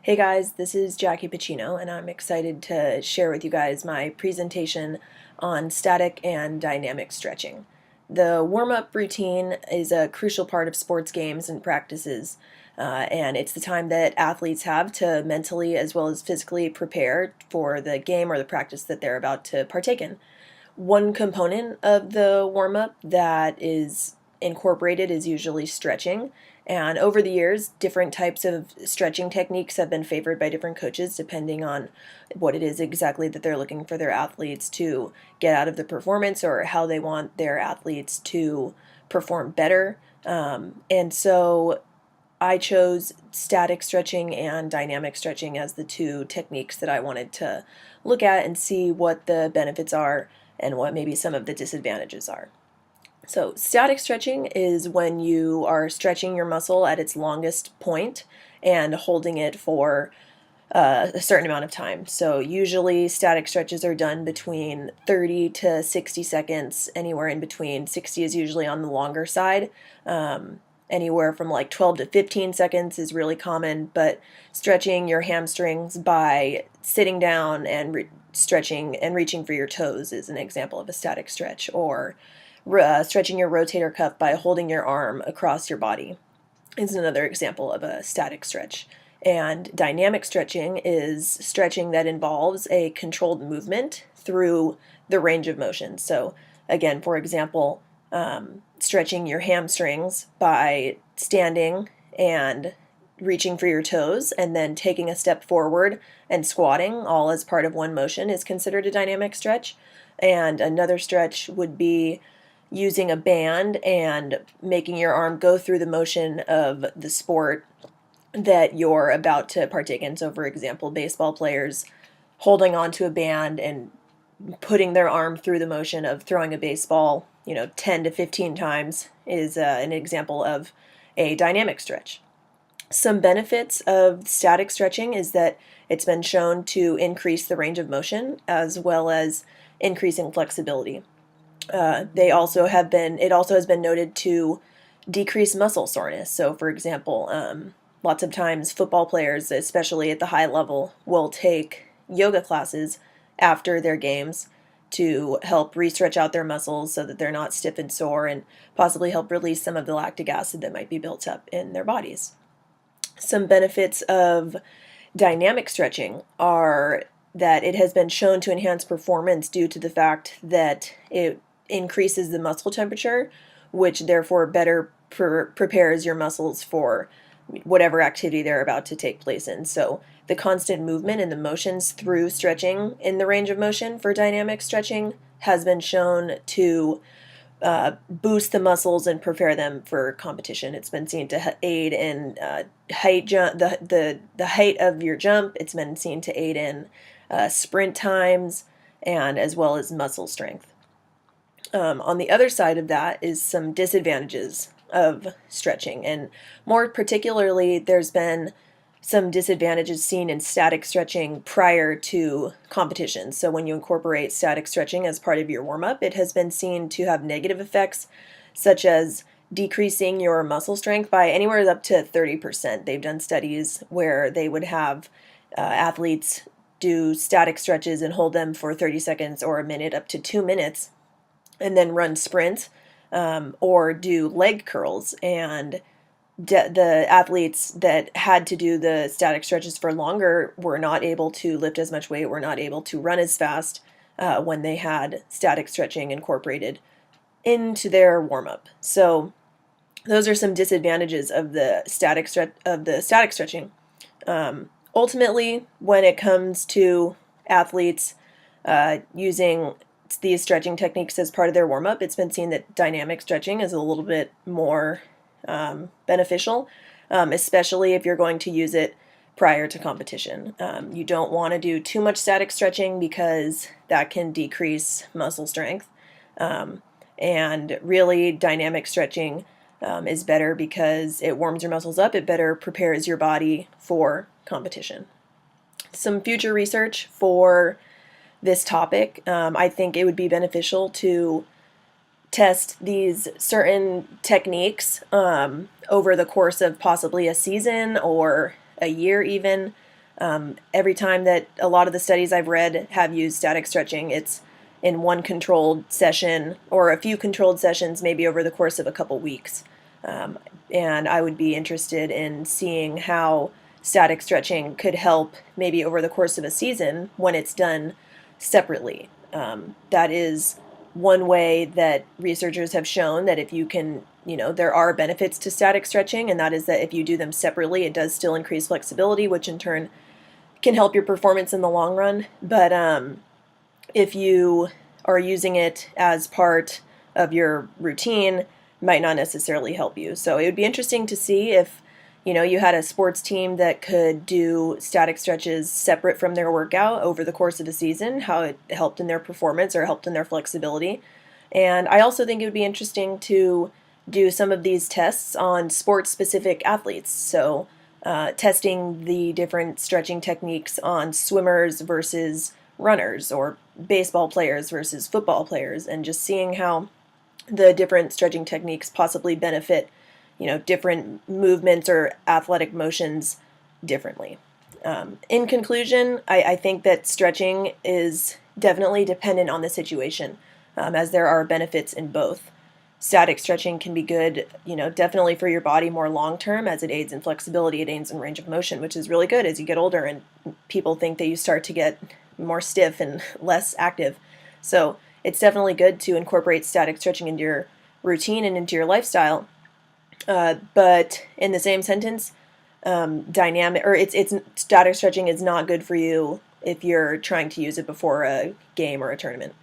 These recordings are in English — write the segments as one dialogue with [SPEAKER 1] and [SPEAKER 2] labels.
[SPEAKER 1] Hey guys, this is Jackie Pacino, and I'm excited to share with you guys my presentation on static and dynamic stretching. The warm-up routine is a crucial part of sports games and practices, and it's the time that athletes have to mentally as well as physically prepare for the game or the practice that they're about to partake in. One component of the warm up that is incorporated is usually stretching. And over the years, different types of stretching techniques have been favored by different coaches depending on what it is exactly that they're looking for their athletes to get out of the performance or how they want their athletes to perform better. And so I chose static stretching and dynamic stretching as the two techniques that I wanted to look at and see what the benefits are and what maybe some of the disadvantages are. So, static stretching is when you are stretching your muscle at its longest point and holding it for a certain amount of time. So, usually static stretches are done between 30 to 60 seconds, anywhere in between. 60 is usually on the longer side. Anywhere from like 12 to 15 seconds is really common, but stretching your hamstrings by sitting down and stretching and reaching for your toes is an example of a static stretch, or stretching your rotator cuff by holding your arm across your body is another example of a static stretch. And dynamic stretching is stretching that involves a controlled movement through the range of motion. So, again, for example, stretching your hamstrings by standing and reaching for your toes and then taking a step forward and squatting, all as part of one motion, is considered a dynamic stretch. And another stretch would be using a band and making your arm go through the motion of the sport that you're about to partake in. So, for example, baseball players holding onto a band and putting their arm through the motion of throwing a baseball, 10 to 15 times is an example of a dynamic stretch. Some benefits of static stretching is that it's been shown to increase the range of motion as well as increasing flexibility. It also has been noted to decrease muscle soreness. So, for example, lots of times football players, especially at the high level, will take yoga classes after their games to help re-stretch out their muscles so that they're not stiff and sore and possibly help release some of the lactic acid that might be built up in their bodies. Some benefits of dynamic stretching are that it has been shown to enhance performance due to the fact that it increases the muscle temperature, which therefore better prepares your muscles for whatever activity they're about to take place in. So the constant movement and the motions through stretching in the range of motion for dynamic stretching has been shown to boost the muscles and prepare them for competition. It's been seen to aid in height jump, the height of your jump. It's been seen to aid in sprint times and as well as muscle strength. On the other side of that is some disadvantages of stretching, and more particularly, there's been some disadvantages seen in static stretching prior to competition. So, when you incorporate static stretching as part of your warm up, it has been seen to have negative effects, such as decreasing your muscle strength by anywhere up to 30%. They've done studies where they would have athletes do static stretches and hold them for 30 seconds or a minute up to 2 minutes and then run sprints or do leg curls. And the athletes that had to do the static stretches for longer were not able to lift as much weight, were not able to run as fast when they had static stretching incorporated into their warm up. So those are some disadvantages of the static stretching. Ultimately, when it comes to athletes using these stretching techniques as part of their warm up, it's been seen that dynamic stretching is a little bit more beneficial, especially if you're going to use it prior to competition. You don't want to do too much static stretching because that can decrease muscle strength. And really, dynamic stretching is better because it warms your muscles up, it better prepares your body for competition. Some future research for this topic, I think it would be beneficial to test these certain techniques over the course of possibly a season or a year even, Every time that a lot of the studies I've read have used static stretching, it's in one controlled session or a few controlled sessions, maybe over the course of a couple weeks. Um, and I would be interested in seeing how static stretching could help maybe over the course of a season when it's done separately. That is one way that researchers have shown that if you can, there are benefits to static stretching, and that is that if you do them separately, it does still increase flexibility, which in turn can help your performance in the long run. But if you are using it as part of your routine, might not necessarily help you. So it would be interesting to see if you had a sports team that could do static stretches separate from their workout over the course of the season, how it helped in their performance or helped in their flexibility. And I also think it would be interesting to do some of these tests on sports specific athletes. So testing the different stretching techniques on swimmers versus runners, or baseball players versus football players, and just seeing how the different stretching techniques possibly benefit, different movements or athletic motions differently. In conclusion, I think that stretching is definitely dependent on the situation, as there are benefits in both. Static stretching can be good, definitely for your body more long term, as it aids in flexibility, it aids in range of motion, which is really good as you get older and people think that you start to get more stiff and less active. So it's definitely good to incorporate static stretching into your routine and into your lifestyle. But in the same sentence, dynamic or it's static stretching is not good for you if you're trying to use it before a game or a tournament.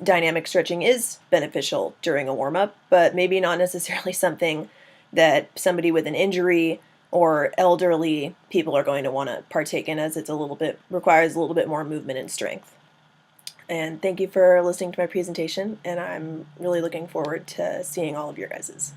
[SPEAKER 1] Dynamic stretching is beneficial during a warm up, but maybe not necessarily something that somebody with an injury or elderly people are going to want to partake in, as requires a little bit more movement and strength. And thank you for listening to my presentation, and I'm really looking forward to seeing all of your guys's.